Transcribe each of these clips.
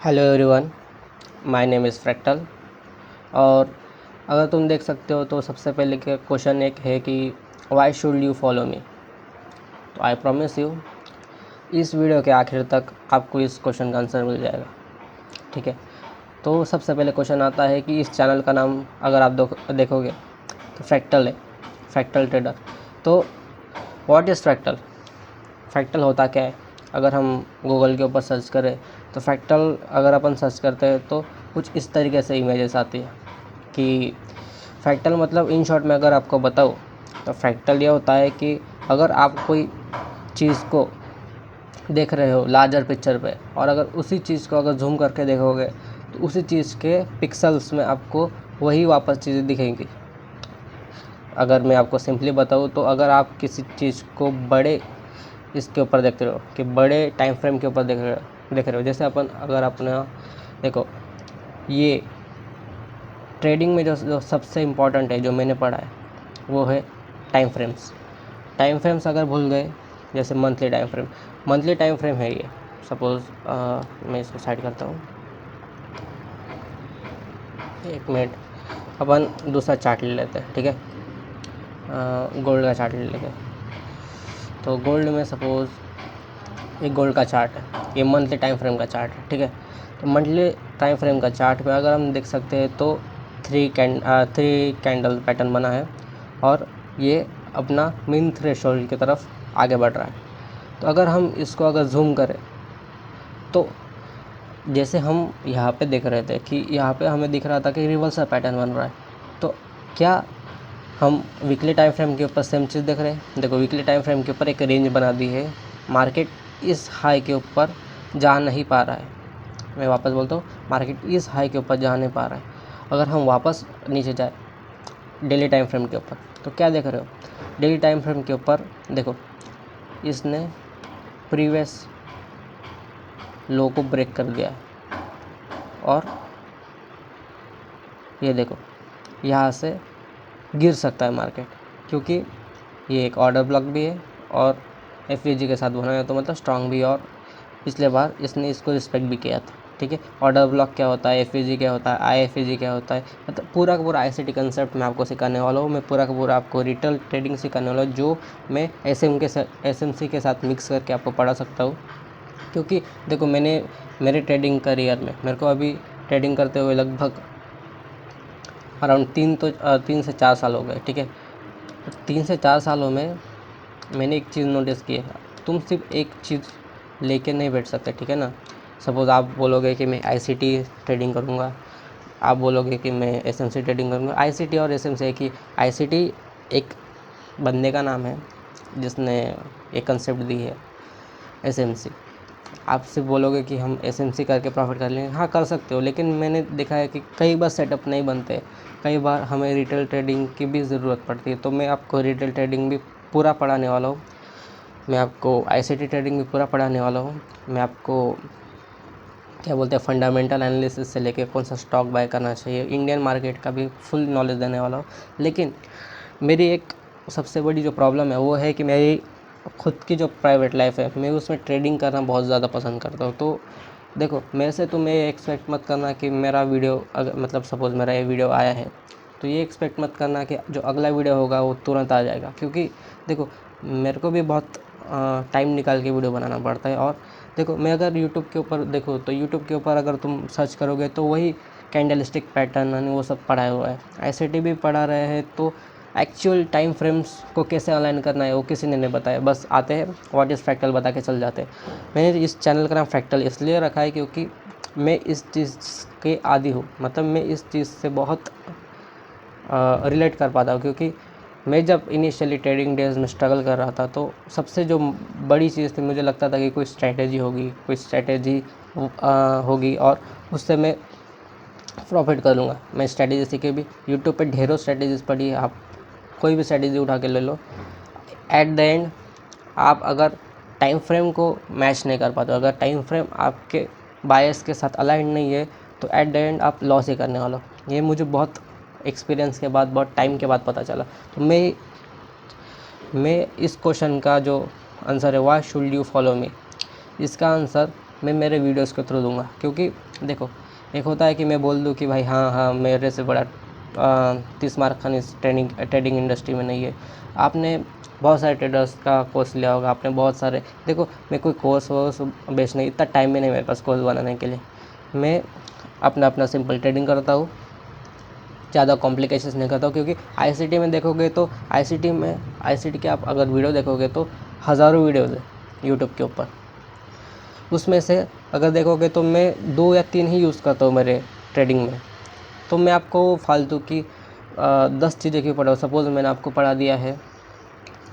Hello everyone, my name is fractal. और अगर तुम देख सकते हो तो सबसे पहले के क्वेश्चन एक है कि why should you follow me. तो आई प्रॉमिस यू इस वीडियो के आखिर तक आपको इस क्वेश्चन का आंसर मिल जाएगा। ठीक है, तो सबसे पहले क्वेश्चन आता है कि इस चैनल का नाम अगर आप देखोगे तो फ्रैक्टल है, फ्रैक्टल ट्रेडर। तो व्हाट इज़ फ्रैक्टल? फ्रैक्टल होता क्या है? अगर हम गूगल के ऊपर सर्च करें तो फ्रैक्टल अगर अपन सर्च करते हैं तो कुछ इस तरीके से इमेजेस आती है कि फ्रैक्टल मतलब इन शॉर्ट में अगर आपको बताऊँ तो फ्रैक्टल ये होता है कि अगर आप कोई चीज़ को देख रहे हो लार्जर पिक्चर पे और अगर उसी चीज़ को अगर जूम करके देखोगे तो उसी चीज़ के पिक्सल्स में आपको वही वापस चीज़ें दिखेंगी। अगर मैं आपको सिंपली बताऊँ तो अगर आप किसी चीज़ को बड़े इसके ऊपर देख रहे हो कि बड़े टाइम फ्रेम के ऊपर देख रहे हो, जैसे अपन अगर अपना देखो, ये ट्रेडिंग में जो सबसे इम्पोर्टेंट है जो मैंने पढ़ा है वो है टाइम फ्रेम्स। टाइम फ्रेम्स अगर भूल गए, जैसे मंथली टाइम फ्रेम है ये। सपोज़ मैं इसको साइड करता हूँ, एक मिनट, अपन दूसरा चार्ट ले लेते हैं। ठीक है, गोल्ड का चार्ट ले लेते हैं। तो गोल्ड में सपोज़ एक गोल्ड का चार्ट है, ये मंथली टाइम फ्रेम का चार्ट है। ठीक है, तो मंथली टाइम फ्रेम का चार्ट पे अगर हम देख सकते हैं तो थ्री कैंडल पैटर्न बना है और ये अपना मीन थ्रेशोल्ड की तरफ आगे बढ़ रहा है। तो अगर हम इसको अगर जूम करें तो जैसे हम यहाँ पे देख रहे थे कि यहाँ पे हमें दिख रहा था कि रिवर्सल पैटर्न बन रहा है, तो क्या हम वीकली टाइम फ्रेम के ऊपर सेम चीज़ देख रहे हैं? देखो, वीकली टाइम फ्रेम के ऊपर एक रेंज बना दी है, मार्केट इस हाई के ऊपर जा नहीं पा रहा है। मैं वापस बोलता हूँ, मार्केट इस हाई के ऊपर जा नहीं पा रहा है। अगर हम वापस नीचे जाए डेली टाइम फ्रेम के ऊपर तो क्या देख रहे हो? डेली टाइम फ्रेम के ऊपर देखो, इसने प्रीवियस लो को ब्रेक कर दिया है और ये देखो यहाँ से गिर सकता है मार्केट, क्योंकि ये एक ऑर्डर ब्लॉक भी है और एफवीजी के साथ बना है, तो मतलब स्ट्रांग भी है और पिछले बार इसने इसको रिस्पेक्ट भी किया था। ठीक है, ऑर्डर ब्लॉक क्या होता है, एफवीजी क्या होता है, आईएफवीजी क्या होता है, मतलब पूरा का पूरा आईसीटी कंसेप्ट मैं आपको सिखाने वाला हूँ। मैं पूरा का पूरा आपको रिटेल ट्रेडिंग सिखाने वाला हूँ, जो मैं एसएमसी के साथ मिक्स करके आपको पढ़ा सकता हूँ। क्योंकि देखो, मेरे ट्रेडिंग करियर में मेरे को अभी ट्रेडिंग करते हुए लगभग अराउंड 3 से 4 साल हो गए। ठीक है, 3 से 4 सालों में मैंने एक चीज़ नोटिस की है, तुम सिर्फ एक चीज़ लेके नहीं बैठ सकते। ठीक है ना, सपोज़ आप बोलोगे कि मैं आईसीटी ट्रेडिंग करूँगा, आप बोलोगे कि मैं एसएमसी ट्रेडिंग करूँगा। आईसीटी और एसएमसी एक ही, आईसीटी एक बंदे का नाम है जिसने एक कंसेप्ट दी है। एसएमसी आप सिर्फ बोलोगे कि हम एसएमसी करके प्रॉफिट कर लेंगे, हाँ कर सकते हो, लेकिन मैंने देखा है कि कई बार सेटअप नहीं बनते, कई बार हमें रिटेल ट्रेडिंग की भी ज़रूरत पड़ती है। तो मैं आपको रिटेल ट्रेडिंग भी पूरा पढ़ाने वाला हूँ, मैं आपको आईसीटी ट्रेडिंग भी पूरा पढ़ाने वाला हूँ, मैं आपको क्या बोलते हैं फंडामेंटल एनालिसिस से लेके कौन सा स्टॉक बाय करना चाहिए, इंडियन मार्केट का भी फुल नॉलेज देने वाला हूँ। लेकिन मेरी एक सबसे बड़ी जो प्रॉब्लम है वो है कि मेरी खुद की जो प्राइवेट लाइफ है, मैं उसमें ट्रेडिंग करना बहुत ज़्यादा पसंद करता हूँ। तो देखो, मेरे से तुम ये एक्सपेक्ट मत करना कि मेरा वीडियो अगर मतलब सपोज़ मेरा ये वीडियो आया है तो ये एक्सपेक्ट मत करना कि जो अगला वीडियो होगा वो तुरंत आ जाएगा, क्योंकि देखो मेरे को भी बहुत टाइम निकाल के वीडियो बनाना पड़ता है। और देखो, मैं अगर यूट्यूब के ऊपर देखो तो यूट्यूब के ऊपर अगर तुम सर्च करोगे तो वही कैंडलस्टिक पैटर्न वो सब पढ़ाया हुआ है, आईसीटी भी पढ़ा रहे हैं। तो एक्चुअल टाइम फ्रेम्स को कैसे अलाइन करना है वो किसी ने नहीं बताया, बस आते हैं व्हाट इज़ फ्रैक्टल बता के चल जाते हैं। मैंने इस चैनल का नाम फ्रैक्टल इसलिए रखा है क्योंकि मैं इस चीज़ के आदी हूँ, मतलब मैं इस चीज़ से बहुत रिलेट कर पाता हूँ। क्योंकि मैं जब इनिशियली ट्रेडिंग डेज में स्ट्रगल कर रहा था तो सबसे जो बड़ी चीज़ थी, मुझे लगता था कि कोई स्ट्रैटेजी होगी और उससे मैं प्रॉफिट कर लूँगा। मैं स्ट्रैटेजी सीखी भी, यूट्यूब पे ढेरों स्ट्रैटेजीज़ पढ़ी है, आप कोई भी स्ट्रैटेजी उठा के ले लो, एट द एंड आप अगर टाइम फ्रेम को मैच नहीं कर पाते, अगर टाइम फ्रेम आपके बायस के साथ अलाइन नहीं है तो एट द एंड आप लॉस ही करने वाले हो। ये मुझे बहुत एक्सपीरियंस के बाद, बहुत टाइम के बाद पता चला। तो मैं इस क्वेश्चन का जो आंसर है, why should you follow me, इसका आंसर मैं मेरे वीडियोस के थ्रू दूंगा। क्योंकि देखो, एक होता है कि मैं बोल दूँ कि भाई हाँ मेरे से बड़ा तीसमार खान इस ट्रेडिंग इंडस्ट्री में नहीं है। आपने बहुत सारे ट्रेडर्स का कोर्स लिया होगा, आपने बहुत सारे, देखो मैं कोई कोर्स वोर्स बेचने इतना टाइम भी नहीं मेरे पास कोर्स बनाने के लिए। मैं अपना सिंपल ट्रेडिंग करता हूँ, ज़्यादा कॉम्प्लिकेशंस नहीं करता हूँ। क्योंकि आईसीटी में देखोगे तो आईसीटी के आप अगर वीडियो देखोगे तो हज़ारों वीडियोज़ है यूट्यूब के ऊपर। उसमें से अगर देखोगे तो मैं 2 या 3 ही यूज़ करता हूँ मेरे ट्रेडिंग में। तो मैं आपको फालतू की 10 चीज़ें क्यों पढ़ाऊँ। सपोज़ मैंने आपको पढ़ा दिया है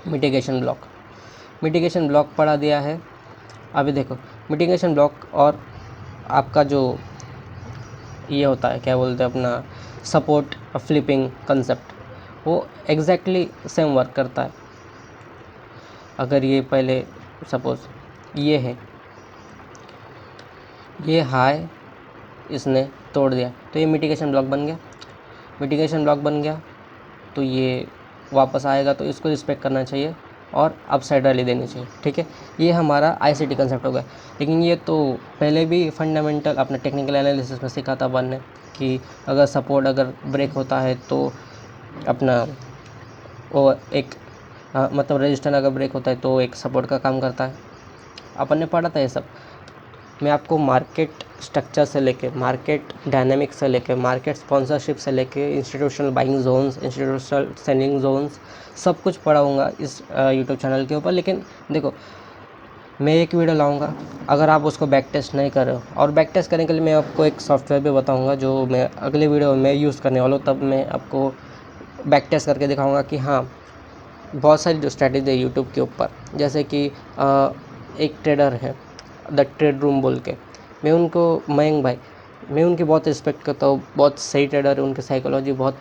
मिटिगेशन ब्लॉक पढ़ा दिया है। अभी देखो, मिटिगेशन ब्लॉक और आपका जो ये होता है, क्या बोलते हैं, अपना सपोर्ट फ्लिपिंग कंसेप्ट, वो एग्जैक्टली सेम वर्क करता है। अगर ये पहले सपोज़ ये है, ये हाई इसने तोड़ दिया तो ये मिटिगेशन ब्लॉक बन गया। तो ये वापस आएगा तो इसको रिस्पेक्ट करना चाहिए और अपसाइड रैली देनी चाहिए, ठीक है। ये हमारा आईसीटी कंसेप्ट हो गया। लेकिन ये तो पहले भी फंडामेंटल अपने टेक्निकल एनालिसिस में सीखा था अपन ने कि अगर सपोर्ट अगर ब्रेक होता है तो अपना वो एक मतलब रेजिस्टेंस अगर ब्रेक होता है तो एक सपोर्ट का काम करता है। अपन ने पढ़ा था ये सब। मैं आपको मार्केट स्ट्रक्चर से लेके, मार्केट डायनामिक्स से लेके, मार्केट स्पॉन्सरशिप से लेके, institutional buying zones, institutional selling zones, सब कुछ पढ़ाऊँगा इस यूट्यूब चैनल के ऊपर। लेकिन देखो, मैं एक वीडियो लाऊंगा, अगर आप उसको बैक टेस्ट नहीं कर रहे हो, और बैक टेस्ट करने के लिए मैं आपको एक सॉफ्टवेयर भी बताऊंगा जो मैं अगले वीडियो में यूज़ करने वाला हूँ। तब मैं आपको बैक टेस्ट करके दिखाऊंगा कि हाँ, बहुत सारी जो स्ट्रैटेजी है यूट्यूब के ऊपर, जैसे कि एक ट्रेडर है द ट्रेड रूम बोल के, मयंक भाई, मैं उनकी बहुत रिस्पेक्ट करता हूँ, बहुत सही ट्रेडर है। उनकी साइकोलॉजी बहुत,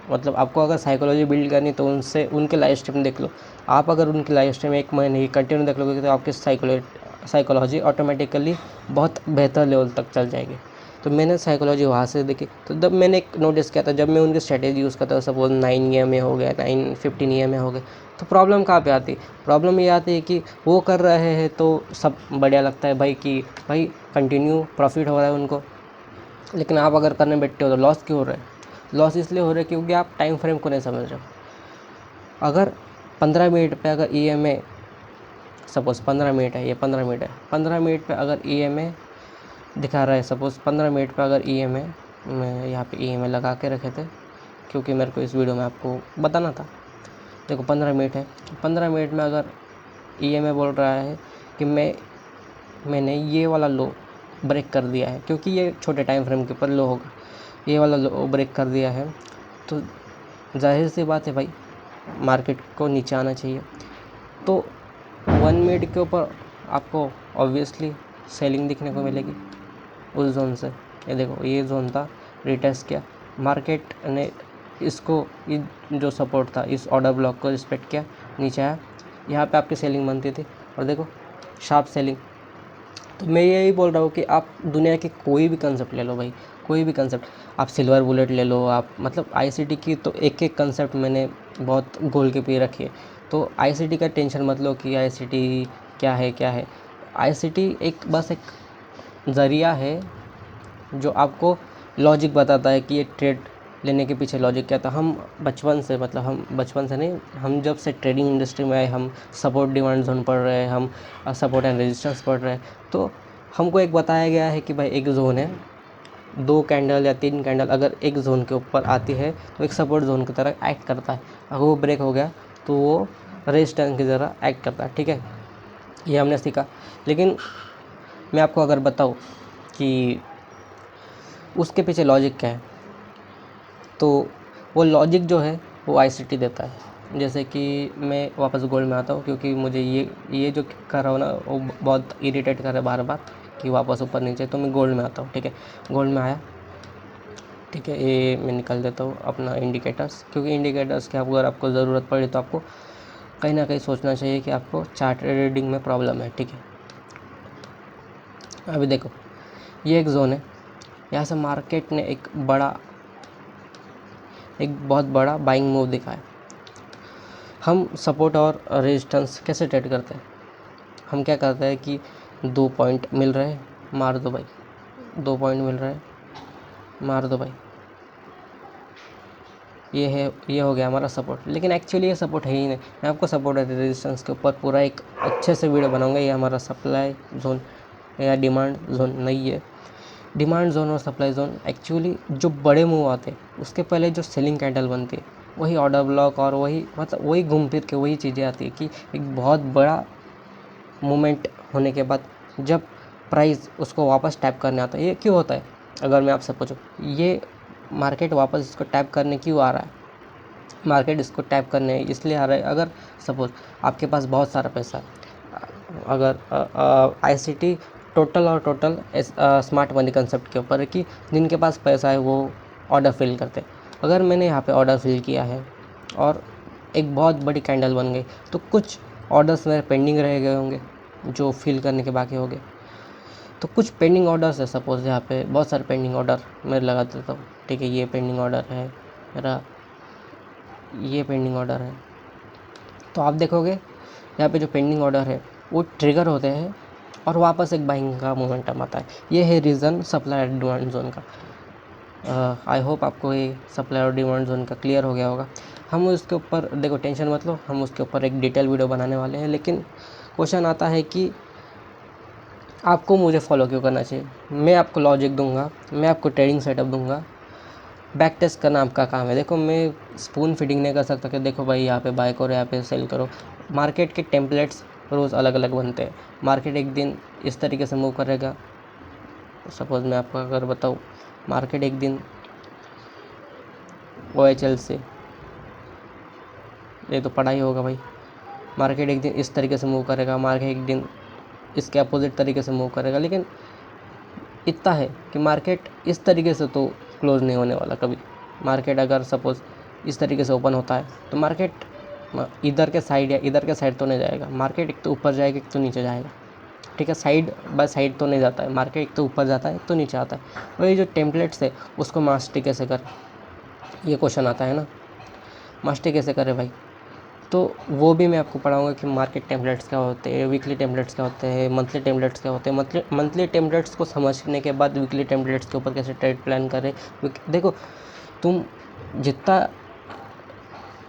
मतलब आपको अगर साइकोलॉजी बिल्ड करनी तो उनके लाइव स्ट्रीम देख लो। आप अगर उनकी लाइव स्ट्रीम 1 महीने की कंटिन्यू देख लोगे तो आपकी साइकोलॉजी ऑटोमेटिकली बहुत बेहतर लेवल तक चल जाएगी। तो मैंने साइकोलॉजी वहाँ से देखी। तो जब मैंने एक नोटिस किया था, जब मैं उनकी स्ट्रेटेजी यूज़ करता हूँ, सपोज 9 EMA हो गया, 9-15 EMA हो गए, तो प्रॉब्लम कहाँ पे आती है? प्रॉब्लम ये आती है कि वो कर रहे हैं तो सब बढ़िया लगता है भाई, कि भाई कंटिन्यू प्रॉफिट हो रहा है उनको। लेकिन आप अगर करने बैठते हो तो लॉस क्यों हो रहा है? लॉस इसलिए हो रहा है क्योंकि आप टाइम फ्रेम को नहीं समझ रहे हो। अगर 15 मिनट पे अगर EMA, सपोज़ 15 मिनट है, ये 15 मिनट है, 15 मिनट पे अगर EMA दिखा रहा है, सपोज़ 15 मिनट पे अगर EMA, मैं यहाँ पे EMA लगा के रखे थे क्योंकि मेरे को इस वीडियो में आपको बताना था। देखो 15 मिनट है, 15 मिनट में अगर EMA बोल रहा है कि मैंने ये वाला लो ब्रेक कर दिया है, क्योंकि ये छोटे टाइम फ्रेम के ऊपर लो होगा, ये वाला लो ब्रेक कर दिया है, तो जाहिर सी बात है भाई, मार्केट को नीचे आना चाहिए। तो 1 मिनट के ऊपर आपको ऑब्वियसली सेलिंग दिखने को मिलेगी उस जोन से। ये देखो, ये जोन था, रिटेस्ट किया, मार्केट ने इसको, जो सपोर्ट था, इस ऑर्डर ब्लॉक को रिस्पेक्ट किया, नीचे आया, यहाँ पे आपकी सेलिंग बनती थी, और देखो शार्प सेलिंग। तो मैं यही बोल रहा हूँ कि आप दुनिया के कोई भी कंसेप्ट ले लो भाई, कोई भी कंसेप्ट, आप सिल्वर बुलेट ले लो, आप मतलब आईसीटी की तो एक एक कंसेप्ट मैंने बहुत गोल के पे रखी है। तो आईसीटी का टेंशन मत लो कि आईसीटी क्या है। आईसीटी बस एक ज़रिया है जो आपको लॉजिक बताता है कि ये ट्रेड लेने के पीछे लॉजिक क्या था। हम बचपन से नहीं, हम जब से ट्रेडिंग इंडस्ट्री में आए, हम सपोर्ट डिमांड जोन पढ़ रहे हैं, हम सपोर्ट एंड रेजिस्टेंस पढ़ रहे हैं, तो हमको एक बताया गया है कि भाई एक जोन है, 2 कैंडल या 3 कैंडल अगर एक जोन के ऊपर आती है तो एक सपोर्ट जोन की तरह एक्ट करता है। अगर वो ब्रेक हो गया तो वो रेजिस्टेंस की तरह एक्ट करता है, ठीक है। ये हमने सीखा। लेकिन मैं आपको अगर बताऊँ कि उसके पीछे लॉजिक क्या है, तो वो लॉजिक जो है वो आईसीटी देता है। जैसे कि मैं वापस गोल्ड में आता हूँ, क्योंकि मुझे ये जो कर रहा हूँ ना, वो बहुत इरिटेट कर रहा है बार बार कि वापस ऊपर नीचे। तो मैं गोल्ड में आता हूँ, ठीक है। गोल्ड में आया, ठीक है, ये मैं निकाल देता हूँ अपना इंडिकेटर्स, क्योंकि इंडिकेटर्स की अगर आपको ज़रूरत पड़े तो आपको कहीं ना कहीं सोचना चाहिए कि आपको चार्ट रीडिंग में प्रॉब्लम है, ठीक है। अभी देखो, ये एक जोन है, यहाँ से मार्केट ने एक बहुत बड़ा बाइंग मूव दिखाया। हम सपोर्ट और रेजिस्टेंस कैसे ट्रेड करते हैं? हम क्या करते हैं कि 2 पॉइंट मिल रहे हैं, मार दो भाई, 2 पॉइंट मिल रहा है, मार दो भाई। ये है, ये हो गया हमारा सपोर्ट, लेकिन एक्चुअली ये सपोर्ट है ही नहीं। मैं आपको सपोर्ट और रेजिस्टेंस के ऊपर पूरा एक अच्छे से वीडियो बनाऊंगा। ये हमारा सप्लाई जोन या डिमांड जोन नहीं है। डिमांड जोन और सप्लाई जोन एक्चुअली जो बड़े मूव आते हैं उसके पहले जो सेलिंग कैंडल बनती है वही ऑर्डर ब्लॉक और वही मतलब वही घूम फिर के वही चीज़ें आती है कि एक बहुत बड़ा मूवमेंट होने के बाद जब प्राइस उसको वापस टैप करने आता है। ये क्यों होता है? अगर मैं आपसे पूछूं, ये मार्केट वापस इसको टैप करने क्यों आ रहा है? मार्केट इसको टैप करने इसलिए आ रहा है, अगर सपोज आपके पास बहुत सारा पैसा है, अगर आईसीटी टोटल और टोटल स्मार्ट मनी कंसेप्ट के ऊपर है कि जिनके पास पैसा है वो ऑर्डर फिल करते हैं। अगर मैंने यहाँ पे ऑर्डर फिल किया है और एक बहुत बड़ी कैंडल बन गई, तो कुछ ऑर्डर्स मेरे पेंडिंग रह गए होंगे जो फिल करने के बाकी हो गए। तो कुछ पेंडिंग ऑर्डर्स है, सपोज़ यहाँ पे बहुत सारे पेंडिंग ऑर्डर मैं लगा देता हूँ, ठीक है। ये पेंडिंग ऑर्डर है मेरा, ये पेंडिंग ऑर्डर है। तो आप देखोगे यहाँ पे जो पेंडिंग ऑर्डर है वो ट्रिगर होते हैं और वापस एक बाइंग का मोमेंटम आता है। ये है रीज़न सप्लाई और डिमांड जोन का। आई होप आपको ये सप्लाई और डिमांड जोन का क्लियर हो गया होगा। हम उसके ऊपर देखो, टेंशन मत लो, हम उसके ऊपर एक डिटेल वीडियो बनाने वाले हैं। लेकिन क्वेश्चन आता है कि आपको मुझे फॉलो क्यों करना चाहिए? मैं आपको लॉजिक दूंगा, मैं आपको ट्रेडिंग सेटअप दूंगा, बैक टेस्ट करना आपका काम है। देखो, मैं स्पून फीडिंग नहीं कर सकता कि देखो भाई यहाँ पे बाय करो, यहाँ पे सेल करो। मार्केट के टेम्पलेट्स रोज़ अलग अलग बनते हैं। मार्केट एक दिन इस तरीके से मूव करेगा, सपोज़ मैं आपको अगर बताऊँ, मार्केट एक दिन OHL से, ये तो पढ़ा ही होगा भाई, मार्केट एक दिन इस तरीके से मूव करेगा, मार्केट एक दिन इसके अपोजिट तरीके से मूव करेगा। लेकिन इतना है कि मार्केट इस तरीके से तो क्लोज नहीं होने वाला कभी। मार्केट अगर सपोज़ इस तरीके से ओपन होता है तो मार्केट इधर के साइड या इधर के साइड तो नहीं जाएगा। मार्केट एक तो ऊपर जाएगा, एक तो नीचे जाएगा, ठीक है। साइड बाय साइड तो नहीं जाता है मार्केट, एक तो ऊपर जाता है एक तो नीचे आता है। वही जो टेम्पलेट्स है उसको मास्टरी कैसे कर, ये क्वेश्चन आता है ना, मास्टरी कैसे करे भाई? तो वो भी मैं आपको पढ़ाऊंगा कि मार्केट टेम्पलेट्स क्या होते हैं, वीकली टेम्पलेट्स क्या होते हैं, मंथली टेम्पलेट्स क्या होते हैं। मंथली टेम्पलेट्स को समझने के बाद वीकली टेम्पलेट्स के ऊपर कैसे ट्रेड प्लान करें। देखो, तुम जितना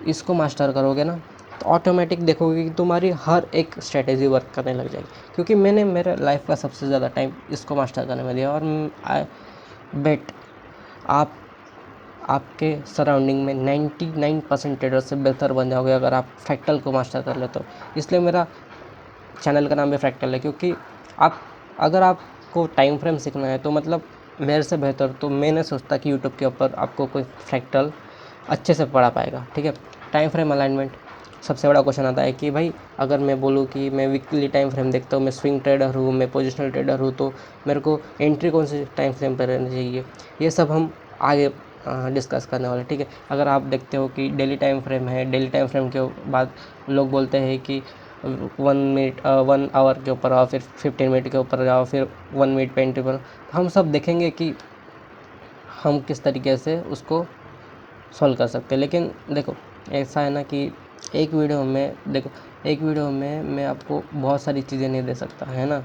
इसको मास्टर करोगे ना तो ऑटोमेटिक देखोगे कि तुम्हारी हर एक स्ट्रेटेजी वर्क करने लग जाएगी। क्योंकि मैंने मेरे लाइफ का सबसे ज़्यादा टाइम इसको मास्टर करने में दिया, और आई बेट आप आपके सराउंडिंग में 99% ट्रेडर से बेहतर बन जाओगे अगर आप फ्रैक्टल को मास्टर कर लेते हो। इसलिए मेरा चैनल का नाम भी फ्रैक्टल है, क्योंकि अगर आपको टाइम फ्रेम सीखना है तो मतलब मेरे से बेहतर तो मैं नहीं सोचता कि यूट्यूब के ऊपर आपको कोई फ्रैक्टल अच्छे से पढ़ा पाएगा, ठीक है। टाइम फ्रेम अलाइनमेंट सबसे बड़ा क्वेश्चन आता है कि भाई अगर मैं बोलूँ कि मैं वीकली टाइम फ्रेम देखता हूँ, मैं स्विंग ट्रेडर हूँ, मैं पोजिशनल ट्रेडर हूँ, तो मेरे को एंट्री कौन से टाइम फ्रेम पर रहनी चाहिए, ये सब हम आगे डिस्कस करने वाले, ठीक है। अगर आप देखते हो कि डेली टाइम फ्रेम है, डेली टाइम फ्रेम के बाद लोग बोलते हैं कि 1 आवर के ऊपर आओ, फिर 15 मिनट के ऊपर जाओ, फिर 1 मिनट पे एंट्री पर। हम सब देखेंगे कि हम किस तरीके से उसको सॉल्व कर सकते हैं। लेकिन देखो, ऐसा है ना कि एक वीडियो में मैं आपको बहुत सारी चीज़ें नहीं दे सकता, है ना।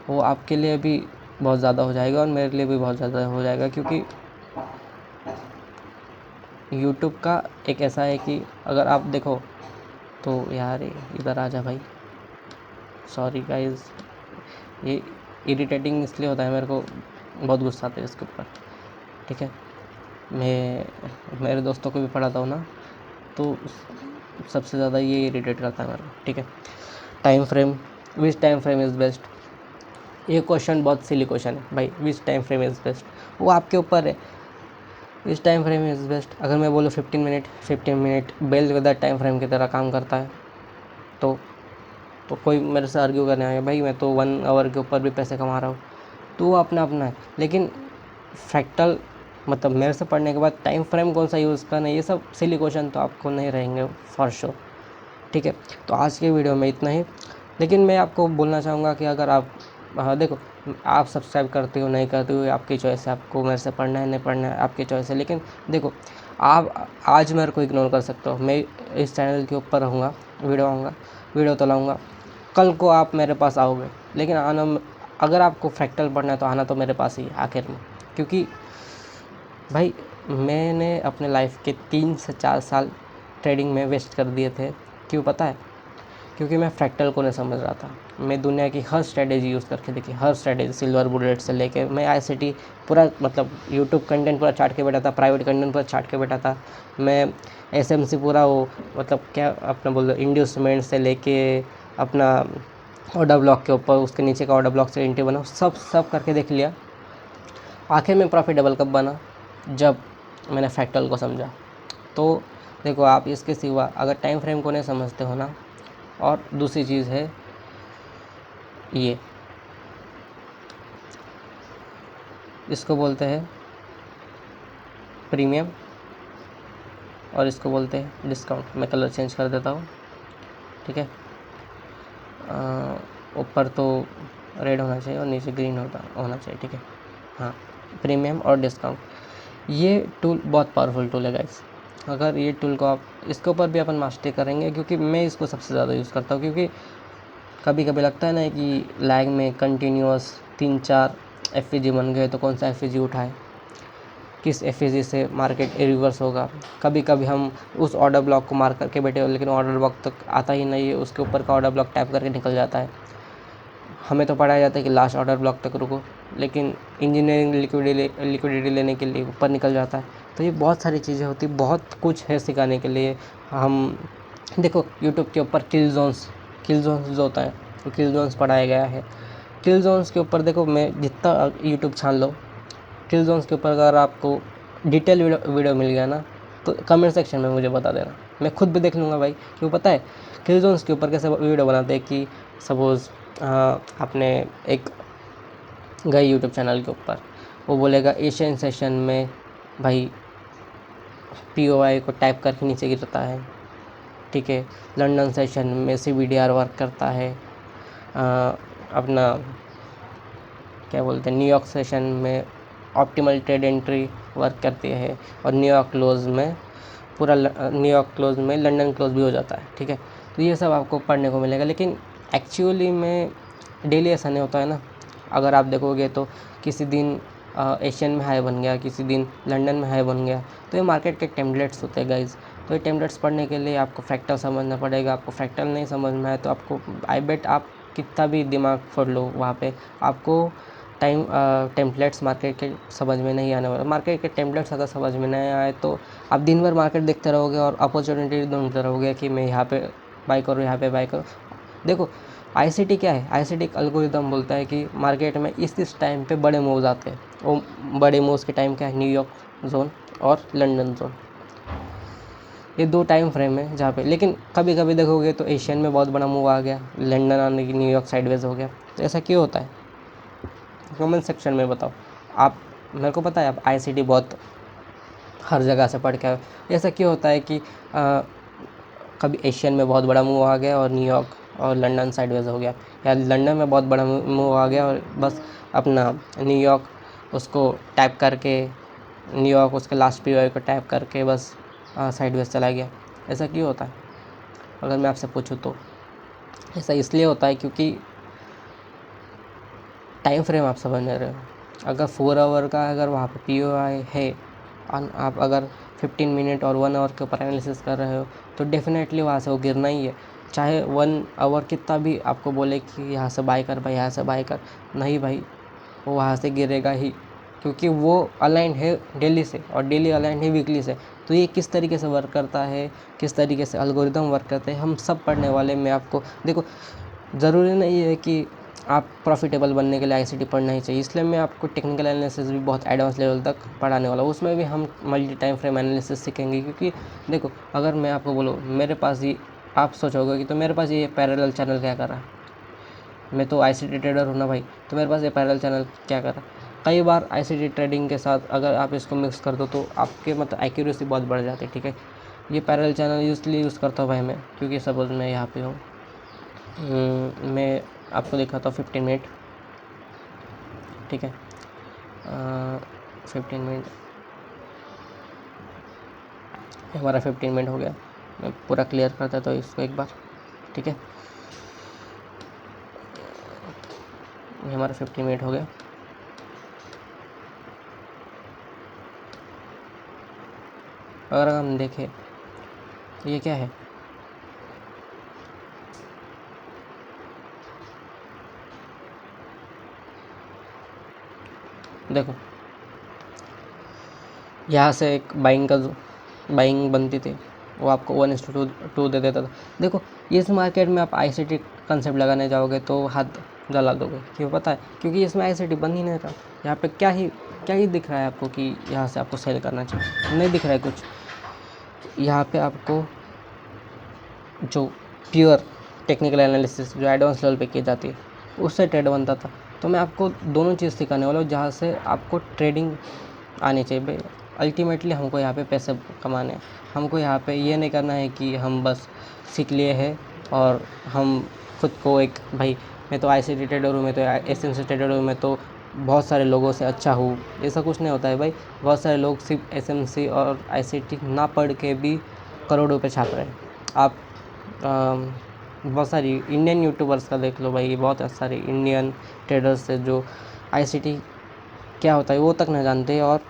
वो आपके लिए भी बहुत ज़्यादा हो जाएगा और मेरे लिए भी बहुत ज़्यादा हो जाएगा, क्योंकि यूट्यूब का एक ऐसा है कि अगर आप देखो तो यार इधर आ जा भाई, सॉरी गाइस, ये इरिटेटिंग इसलिए होता है, मेरे को बहुत गुस्सा आता है इसके ऊपर, ठीक है। मैं मेरे दोस्तों को भी पढ़ाता हूँ ना, तो सबसे ज़्यादा ये इरिटेट करता है मेरे को, ठीक है। Time frame, which time frame is best, ये क्वेश्चन बहुत सिली क्वेश्चन है भाई। Which time frame is best, वो आपके ऊपर है। Which time frame is best, अगर मैं बोलूँ 15 मिनट बेल विद टाइम फ्रेम की तरह काम करता है, तो कोई मेरे से आर्ग्यू करने आएगा, भाई मैं तो 1 आवर के ऊपर भी पैसे कमा रहा हूँ, तो वो अपना है। लेकिन फ्रैक्टल मतलब मेरे से पढ़ने के बाद टाइम फ्रेम कौन सा यूज़ करना है, ये सब सिली क्वेश्चन तो आपको नहीं रहेंगे फॉर श्योर, ठीक है। तो आज के वीडियो में इतना ही। लेकिन मैं आपको बोलना चाहूँगा कि अगर आप देखो, आप सब्सक्राइब करते हो नहीं करते हो आपकी चॉइस है, आपको मेरे से पढ़ना है नहीं पढ़ना है आपकी चॉइस है। लेकिन देखो, आप आज मेरे को इग्नोर कर सकते हो, मैं इस चैनल के ऊपर रहूँगा, वीडियो तो लाऊँगा। कल को आप मेरे पास आओगे, लेकिन अगर आपको फ्रैक्टल पढ़ना है तो आना तो मेरे पास ही है आखिर में, क्योंकि भाई मैंने अपने लाइफ के 3 से 4 साल ट्रेडिंग में वेस्ट कर दिए थे। क्यों पता है? क्योंकि मैं फ्रैक्टल को नहीं समझ रहा था। मैं दुनिया की हर स्ट्रेटेजी यूज़ करके देखी, हर स्ट्रेटेजी, सिल्वर बुलेट से लेके मैं आईसीटी पूरा मतलब यूट्यूब कंटेंट पूरा चाट के बैठा था, प्राइवेट कंटेंट पूरा चाट के बैठा था। मैं एसएमसी पूरा वो मतलब क्या अपना बोल दो इंड्यूसमेंट से लेके अपना ऑर्डर ब्लॉक के ऊपर उसके नीचे का ऑर्डर ब्लॉक से एंट्री बना, सब करके देख लिया। आखिर में प्रॉफिटेबल कब बना? जब मैंने फ्रैक्टल को समझा। तो देखो आप इसके सिवा अगर टाइम फ्रेम को नहीं समझते हो ना, और दूसरी चीज़ है ये, इसको बोलते हैं प्रीमियम और इसको बोलते हैं डिस्काउंट। मैं कलर चेंज कर देता हूँ, ठीक है। ऊपर तो रेड होना चाहिए और नीचे ग्रीन होना चाहिए, ठीक है। हाँ, प्रीमियम और डिस्काउंट, ये टूल बहुत पावरफुल टूल है गाइस। अगर ये टूल को आप इसके ऊपर भी अपन मास्टरी करेंगे, क्योंकि मैं इसको सबसे ज़्यादा यूज़ करता हूँ, क्योंकि कभी कभी लगता है ना कि लैग में कंटिन्यूअस 3-4 एफवीजी बन गए तो कौन सा एफवीजी उठाए, किस एफवीजी से मार्केट रिवर्स होगा। कभी कभी हम उस ऑर्डर ब्लॉक को मार करके बैठे हो, लेकिन ऑर्डर ब्लॉक तक आता ही नहीं है, उसके ऊपर का ऑर्डर ब्लॉक टैप करके निकल जाता है। हमें तो पढ़ाया जाता है कि लास्ट ऑर्डर ब्लॉक तक रुको, लेकिन इंजीनियरिंग लिक्विडिटी लेने के लिए ऊपर निकल जाता है। तो ये बहुत सारी चीज़ें होती, बहुत कुछ है सिखाने के लिए। हम देखो यूट्यूब के ऊपर किल जोन्स जो होता है, वो किल जोन्स पढ़ाया गया है। किल जोन्स के ऊपर देखो, मैं जितना यूट्यूब छान लो, किल जोन्स के ऊपर अगर आपको डिटेल वीडियो मिल गया ना, तो कमेंट सेक्शन में मुझे बता देना, मैं खुद भी देख लूँगा भाई। क्यों पता है? किल जोन्स के ऊपर कैसे वीडियो बनाते हैं कि सपोज़ आपने एक गए यूट्यूब चैनल के ऊपर, वो बोलेगा एशियन सेशन में भाई POI को टाइप करके नीचे गिरता है, ठीक है। लंदन सेशन में CBDR वर्क करता है, अपना क्या बोलते हैं न्यूयॉर्क सेशन में ऑप्टिमल ट्रेड एंट्री वर्क करती है, और न्यूयॉर्क क्लोज में लंदन क्लोज भी हो जाता है, ठीक है। तो ये सब आपको पढ़ने को मिलेगा, लेकिन एक्चुअली में डेली ऐसा नहीं होता है ना। अगर आप देखोगे तो किसी दिन एशियन में हाई बन गया, किसी दिन लंदन में हाई बन गया, तो ये मार्केट के टेम्पलेट्स होते हैं गाइज। तो ये टेम्पलेट्स पढ़ने के लिए आपको फ्रैक्टल समझना पड़ेगा। आपको फ्रैक्टल नहीं समझ में आए तो आपको आई बेट आप कितना भी दिमाग फोड़ लो, वहाँ पे आपको टेम्पलेट्स मार्केट के समझ में नहीं आने वाला। मार्केट के टेम्पलेट्स अगर समझ में नहीं आए तो आप दिन भर मार्केट देखते रहोगे और अपॉर्चुनिटी ढूंढते रहोगे कि मैं यहाँ पे बाई करूँ, यहाँ पे बाई करूँ। देखो आईसीटी क्या है? आईसीटी एक एल्गोरिदम बोलता है कि मार्केट में इस टाइम पे बड़े मूव्स आते हैं। वो बड़े मूव्स के टाइम क्या है? न्यूयॉर्क जोन और लंदन जोन, ये 2 टाइम फ्रेम है जहाँ पे। लेकिन कभी कभी देखोगे तो एशियन में बहुत बड़ा मूव आ गया, लंदन आने की न्यूयॉर्क साइडवेज हो गया। तो ऐसा क्यों होता है? कमेंट सेक्शन में बताओ आप। मेरे को पता है आप आईसीटी बहुत हर जगह से पढ़ के आए। ऐसा क्यों होता है कि कभी एशियन में बहुत बड़ा मूव आ गया और न्यूयॉर्क और लंदन साइडवेज हो गया, या लंदन में बहुत बड़ा मूव आ गया और बस अपना न्यूयॉर्क उसको टैप करके, न्यूयॉर्क उसके लास्ट POI को टैप करके बस साइडवेज चला गया। ऐसा क्यों होता है? अगर मैं आपसे पूछूँ तो ऐसा इसलिए होता है क्योंकि टाइम फ्रेम आप समझ नहीं रहे हो। अगर 4 आवर का अगर वहाँ पे POI है, आप अगर 15 मिनट और 1 आवर के ऊपर एनालिसिस कर रहे हो, तो डेफिनेटली वहाँ से वो गिरना ही है। चाहे 1 आवर कितना भी आपको बोले कि यहाँ से बाय कर भाई, यहाँ से बाय कर, नहीं भाई, वो वहाँ से गिरेगा ही, क्योंकि वो अलाइंड है डेली से और डेली अलाइंड है वीकली से। तो ये किस तरीके से वर्क करता है, किस तरीके से एल्गोरिदम वर्क करते हैं, हम सब पढ़ने वाले। मैं आपको देखो, ज़रूरी नहीं है कि आप प्रॉफिटेबल बनने के लिए आईसीटी पढ़ना ही चाहिए, इसलिए मैं आपको टेक्निकल एनालिसिस भी बहुत एडवांस लेवल तक पढ़ाने वाला हूँ। उसमें भी हम मल्टी टाइम फ्रेम एनालिसिस सीखेंगे, क्योंकि देखो अगर मैं आपको बोलूँ मेरे पास ही, आप सोचोगे कि तो मेरे पास ये पैरेलल चैनल क्या कर रहा है, मैं तो आईसीटी ट्रेडर हूँ ना भाई, तो मेरे पास ये पैरेलल चैनल क्या कर रहा है। कई बार आईसीटी ट्रेडिंग के साथ अगर आप इसको मिक्स कर दो तो आपके मतलब एक्यूरेसी बहुत बढ़ जाती है, ठीक है। ये पैरेलल चैनल इसलिए यूज़ करता हूँ भाई मैं, क्योंकि सपोज मैं यहाँ पे हूँ, मैं आपको दिखाता हूँ 15 मिनट, ठीक है। 15 मिनट, हमारा 15 मिनट हो गया। मैं पूरा क्लियर करता तो इसको एक बार, ठीक है। ये हमारा 50 मिनट हो गया। अगर हम देखें ये क्या है, देखो यहाँ से एक बाइंग बनती थी, वो आपको 1:2 दे देता था। देखो इस मार्केट में आप ICT कंसेप्ट लगाने जाओगे तो हाथ जला दोगे। क्यों पता है? क्योंकि इसमें ICT बन ही नहीं रहा। यहाँ पे क्या ही दिख रहा है आपको कि यहाँ से आपको सेल करना चाहिए? नहीं दिख रहा है कुछ। यहाँ पे आपको जो प्योर टेक्निकल एनालिसिस जो एडवांस लेवल पे की जाती है उससे ट्रेड बनता था। तो मैं आपको दोनों चीज़ सिखाने वाला हूँ जहाँ से आपको ट्रेडिंग आनी चाहिए भाई। अल्टीमेटली हमको यहाँ पे पैसे कमाने हैं। हमको यहाँ पे ये नहीं करना है कि हम बस सीख लिए हैं और हम खुद को एक भाई मैं तो ICT ट्रेडर हूँ, मैं तो SMC ट्रेडर हूँ, मैं तो बहुत सारे लोगों से अच्छा हूँ। ऐसा कुछ नहीं होता है भाई। बहुत सारे लोग सिर्फ SMC और ICT ना पढ़ के भी करोड़ों रुपये छाप रहे हैं। आप बहुत सारी इंडियन यूट्यूबर्स का देख लो भाई, बहुत सारे इंडियन ट्रेडर्स है जो ICT क्या होता है वो तक नहीं जानते और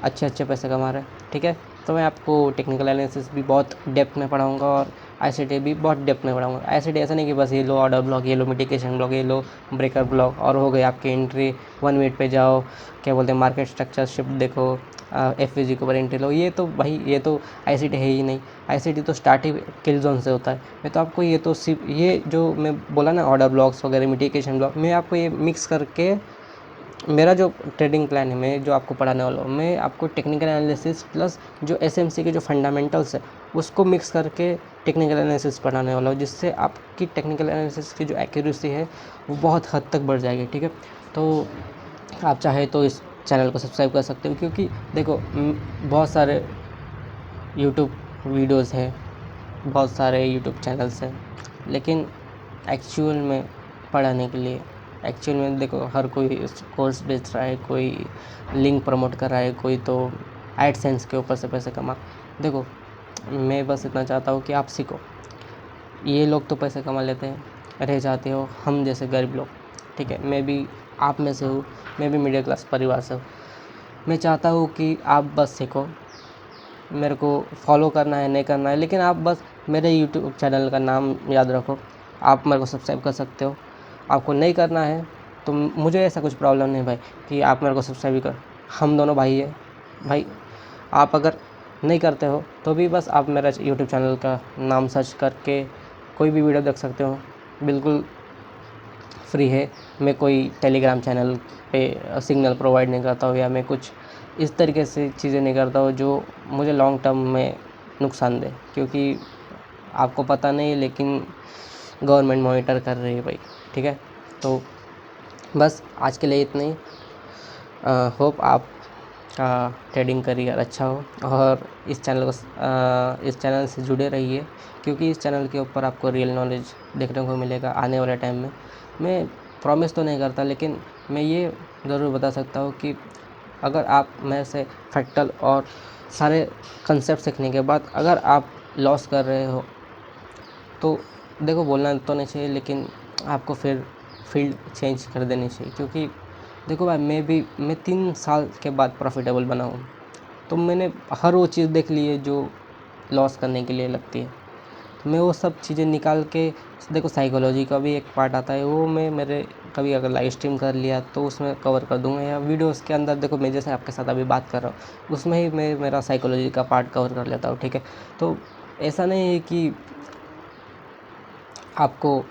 अच्छे पैसे कमा रहे हैं। ठीक है, तो मैं आपको टेक्निकल एनालिसिस भी बहुत डेप्थ में पढ़ाऊंगा और ICT भी बहुत डेप्थ में पढ़ाऊंगा। ICT ऐसा नहीं कि बस ये लो ऑर्डर ब्लॉक, ये लो मिटिगेशन ब्लॉक, ये लो ब्रेकर ब्लॉक और हो गए आपकी एंट्री, 1 मिनट पे जाओ, क्या बोलते हैं मार्केट स्ट्रक्चर शिफ्ट देखो, FVG के ऊपर एंट्री लो। ये तो भाई ये तो ICT है ही नहीं। ICT तो स्टार्ट ही किल जोन से होता है। मैं तो आपको ये तो सिर्फ ये जो मैं बोला ना ऑर्डर ब्लॉक्स वगैरह मिटिगेशन ब्लॉक, मैं आपको ये मिक्स करके मेरा जो ट्रेडिंग प्लान है, मैं जो आपको पढ़ाने वाला हूँ, मैं आपको टेक्निकल एनालिसिस प्लस जो SMC के जो फंडामेंटल्स है उसको मिक्स करके टेक्निकल एनालिसिस पढ़ाने वाला हूँ, जिससे आपकी टेक्निकल एनालिसिस की जो एक्यूरेसी है वो बहुत हद तक बढ़ जाएगी। ठीक है, तो आप चाहे तो इस चैनल को सब्सक्राइब कर सकते हो, क्योंकि देखो बहुत सारे यूट्यूब वीडियोज़ हैं, बहुत सारे यूट्यूब चैनल्स हैं, लेकिन एक्चुअल में पढ़ाने के लिए एक्चुअल में देखो हर कोई कोर्स बेच रहा है, कोई लिंक प्रमोट कर रहा है, कोई तो एडसेंस के ऊपर से पैसे कमा। देखो मैं बस इतना चाहता हूँ कि आप सीखो। ये लोग तो पैसे कमा लेते हैं, रह जाते हो हम जैसे गरीब लोग। ठीक है, मैं भी आप में से हूँ, मैं भी मिडिल क्लास परिवार से हूँ। मैं चाहता हूँ कि आप बस सीखो। मेरे को फॉलो करना है नहीं करना है, लेकिन आप बस मेरे यूट्यूब चैनल का नाम याद रखो। आप मेरे को सब्सक्राइब कर सकते हो। आपको नहीं करना है तो मुझे ऐसा कुछ प्रॉब्लम नहीं भाई कि आप मेरे को सब्सक्राइब कर, हम दोनों भाई है भाई। आप अगर नहीं करते हो तो भी बस आप मेरा यूट्यूब चैनल का नाम सर्च करके कोई भी वीडियो देख सकते हो, बिल्कुल फ्री है। मैं कोई टेलीग्राम चैनल पे सिग्नल प्रोवाइड नहीं करता हूँ, या मैं कुछ इस तरीके से चीज़ें नहीं करता हूँ जो मुझे लॉन्ग टर्म में नुकसान दे, क्योंकि आपको पता नहीं लेकिन गवर्नमेंट मॉनिटर कर रही है भाई। ठीक है, तो बस आज के लिए इतना ही। होप आप का ट्रेडिंग करियर अच्छा हो और इस चैनल से जुड़े रहिए, क्योंकि इस चैनल के ऊपर आपको रियल नॉलेज देखने को मिलेगा आने वाले टाइम में। मैं प्रॉमिस तो नहीं करता, लेकिन मैं ये ज़रूर बता सकता हूँ कि अगर आप मेरे से फ्रैक्टल और सारे कंसेप्ट सीखने के बाद अगर आप लॉस कर रहे हो तो देखो बोलना तो नहीं चाहिए, लेकिन आपको फिर फील्ड चेंज कर देनी चाहिए। क्योंकि देखो भाई मैं 3 साल के बाद प्रॉफिटेबल बना हूँ, तो मैंने हर वो चीज़ देख ली है जो लॉस करने के लिए लगती है। तो मैं वो सब चीज़ें निकाल के देखो, साइकोलॉजी का भी एक पार्ट आता है, वो मैं मेरे कभी अगर लाइव स्ट्रीम कर लिया तो उसमें कवर कर दूंगा, या वीडियोस के अंदर देखो मैं जैसे आपके साथ अभी बात कर रहा हूँ उसमें ही मैं मेरा साइकोलॉजी का पार्ट कवर कर लेता हूँ। ठीक है, तो ऐसा नहीं है कि आपको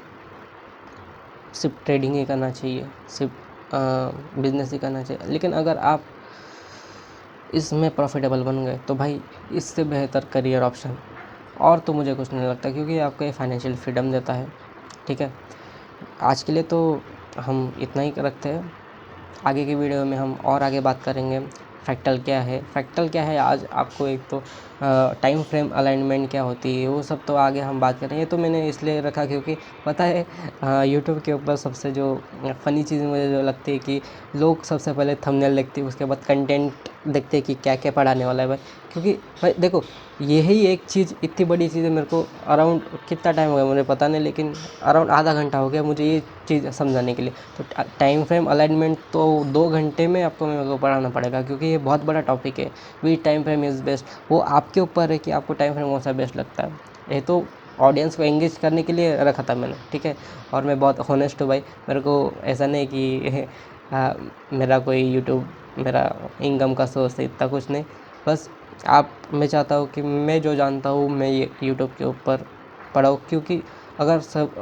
सिर्फ ट्रेडिंग ही करना चाहिए, सिर्फ बिजनेस ही करना चाहिए, लेकिन अगर आप इसमें प्रॉफिटेबल बन गए तो भाई इससे बेहतर करियर ऑप्शन और तो मुझे कुछ नहीं लगता, क्योंकि आपको ये फाइनेंशियल फ्रीडम देता है। ठीक है, आज के लिए तो हम इतना ही रखते हैं। आगे की वीडियो में हम और आगे बात करेंगे फ्रैक्टल क्या है, आज आपको एक तो टाइम फ्रेम अलाइनमेंट क्या होती है वो सब तो आगे हम बात करेंगे। तो मैंने इसलिए रखा क्योंकि पता है यूट्यूब के ऊपर सबसे जो फ़नी चीज़ मुझे जो लगती है कि लोग सबसे पहले थंबनेल देखते हैं, उसके बाद कंटेंट देखते हैं कि क्या क्या पढ़ाने वाला है भाई, क्योंकि भाई देखो यही एक चीज़ इतनी बड़ी चीज़ है। मेरे को अराउंड कितना टाइम हो गया मुझे पता नहीं, लेकिन अराउंड आधा घंटा हो गया मुझे ये चीज़ समझाने के लिए। तो टाइम फ्रेम अलाइनमेंट तो 2 घंटे में आपको मेरे को पढ़ाना पड़ेगा, क्योंकि ये बहुत बड़ा टॉपिक है। We time frame is best, वो आपके ऊपर है कि आपको टाइम फ्रेम कौन सा बेस्ट लगता है। ये तो ऑडियंस को एंगेज करने के लिए रखा था मैंने, ठीक है। और मैं बहुत हॉनेस्ट हूँ भाई, मेरे को ऐसा नहीं कि मेरा कोई यूट्यूब मेरा इनकम का सोर्स है, इतना कुछ नहीं। बस मैं चाहता हूँ कि मैं जो जानता हूँ मैं ये यूट्यूब के ऊपर पढ़ाऊँ, क्योंकि अगर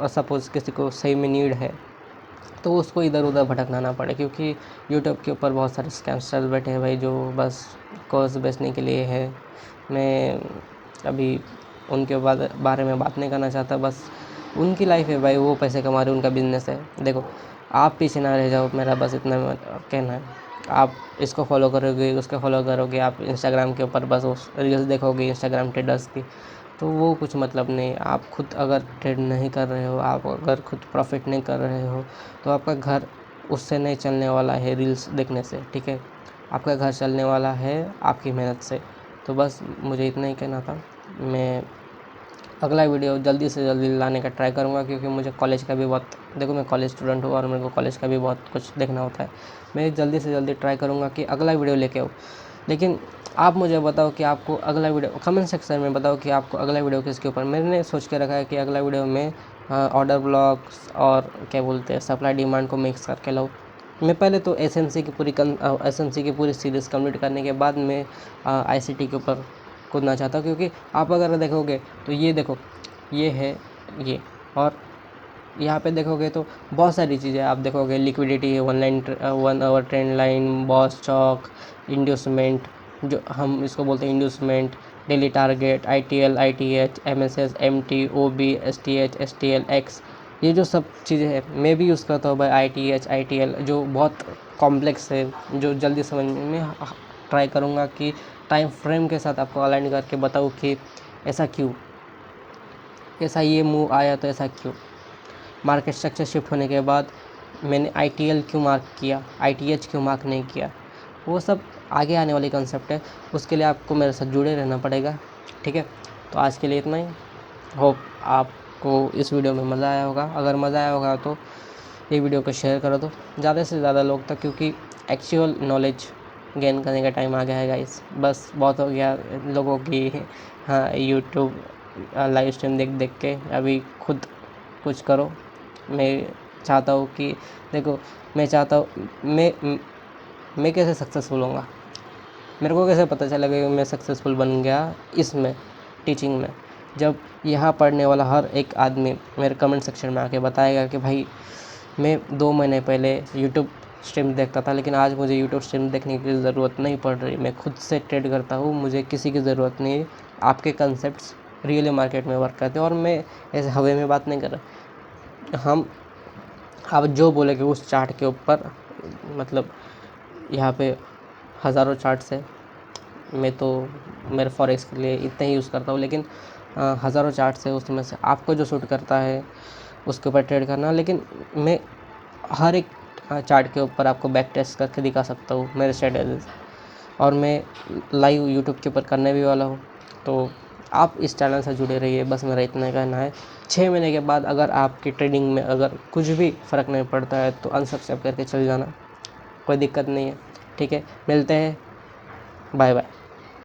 सपोज़ किसी को सही में नीड है तो उसको इधर उधर भटकना ना पड़े, क्योंकि यूट्यूब के ऊपर बहुत सारे स्कैमस्टर बैठे हैं भाई, जो बस कोर्स बेचने के लिए है। मैं अभी उनके बारे में बात नहीं करना चाहता, बस उनकी लाइफ है भाई, वो पैसे कमा रहे, उनका बिजनेस है। देखो आप पीछे ना रह जाओ, मेरा बस इतना कहना है। आप इसको फॉलो करोगे, उसको फॉलो करोगे, आप इंस्टाग्राम के ऊपर बस उस रील्स देखोगे इंस्टाग्राम ट्रेडर्स की, तो वो कुछ मतलब नहीं। आप खुद अगर ट्रेड नहीं कर रहे हो, आप अगर खुद प्रॉफिट नहीं कर रहे हो, तो आपका घर उससे नहीं चलने वाला है रील्स देखने से, ठीक है। आपका घर चलने वाला है आपकी मेहनत से। तो बस मुझे इतना ही कहना था। मैं अगला वीडियो जल्दी से जल्दी लाने का ट्राई करूँगा, क्योंकि मुझे कॉलेज का भी बहुत, देखो मैं कॉलेज स्टूडेंट हूँ और मेरे को कॉलेज का भी बहुत कुछ देखना होता है। मैं जल्दी से जल्दी ट्राई करूँगा कि अगला वीडियो लेके आऊँ। लेकिन आप मुझे बताओ कि आपको अगला वीडियो, कमेंट सेक्शन में बताओ कि आपको अगला वीडियो किसके ऊपर। मैंने सोच के रखा है कि अगला वीडियो में ऑर्डर ब्लॉक्स और क्या बोलते हैं सप्लाई डिमांड को मिक्स करके लाऊँ। मैं पहले तो एसएमसी की पूरी सीरीज़ कंप्लीट करने के बाद मैं आईसीटी के ऊपर कूदना चाहता हूँ, क्योंकि आप अगर देखोगे तो ये देखो ये है ये, और यहाँ पे देखोगे तो बहुत सारी चीज़ें आप देखोगे। लिक्विडिटी है, 1 hour trend line, BOS CHoCH, inducement, जो हम इसको बोलते हैं inducement, daily target, ITL, ITH, MSS, MT, OB, STH, STL, X, ये जो सब चीज़ें हैं मैं भी यूज़ करता हूँ भाई। आईटीएच, आईटीएल जो बहुत कॉम्प्लेक्स है, जो जल्दी समझ में ट्राई करूँगा कि टाइम फ्रेम के साथ आपको अलाइन करके बताऊँ कि ऐसा क्यों, ऐसा ये मूव आया तो ऐसा क्यों। मार्केट स्ट्रक्चर शिफ्ट होने के बाद मैंने आईटीएल क्यों मार्क किया, आईटीएच क्यों मार्क नहीं किया, वो सब आगे आने वाली कंसेप्ट है। उसके लिए आपको मेरे साथ जुड़े रहना पड़ेगा, ठीक है। तो आज के लिए इतना ही। होप आपको इस वीडियो में मज़ा आया होगा। अगर मज़ा आया होगा तो ये वीडियो को शेयर कर दो ज़्यादा से ज़्यादा लोग तक, क्योंकि एक्चुअल नॉलेज गेन करने का टाइम आ गया है गाइस। बस बहुत हो गया लोगों की हाँ यूट्यूब लाइव स्ट्रीम देख देख के, अभी खुद कुछ करो। मैं चाहता हूँ कि देखो, मैं चाहता हूँ मैं कैसे सक्सेसफुल होऊंगा, मेरे को कैसे पता चलेगा कि मैं सक्सेसफुल बन गया इसमें, टीचिंग में, जब यहाँ पढ़ने वाला हर एक आदमी मेरे कमेंट सेक्शन में आके बताएगा कि भाई मैं 2 महीने पहले यूट्यूब स्ट्रीम देखता था, लेकिन आज मुझे यूट्यूब स्ट्रीम देखने की ज़रूरत नहीं पड़ रही, मैं खुद से ट्रेड करता हूँ, मुझे किसी की ज़रूरत नहीं है। आपके कंसेप्ट्स रियली मार्केट में वर्क करते हैं, और मैं ऐसे हवा में बात नहीं कर रहा। हम आप जो बोलेगे उस चार्ट के ऊपर, मतलब यहाँ पे हज़ारों चार्ट्स है, मैं तो मेरे फॉरेक्स के लिए इतना ही यूज़ करता हूँ, लेकिन हज़ारों चार्ट्स है, उसमें से आपको जो सूट करता है उसके ऊपर ट्रेड करना। लेकिन मैं हर एक चार्ट के ऊपर आपको बैक टेस्ट करके दिखा सकता हूँ मेरे स्ट्रेटेजीज, और मैं लाइव यूट्यूब के ऊपर करने भी वाला हूँ। तो आप इस चैनल से जुड़े रहिए, बस मेरा इतना कहना है। 6 महीने के बाद अगर आपकी ट्रेडिंग में अगर कुछ भी फ़र्क नहीं पड़ता है तो अनसब्सक्राइब करके चल जाना, कोई दिक्कत नहीं है, ठीक है। मिलते हैं, बाय बाय।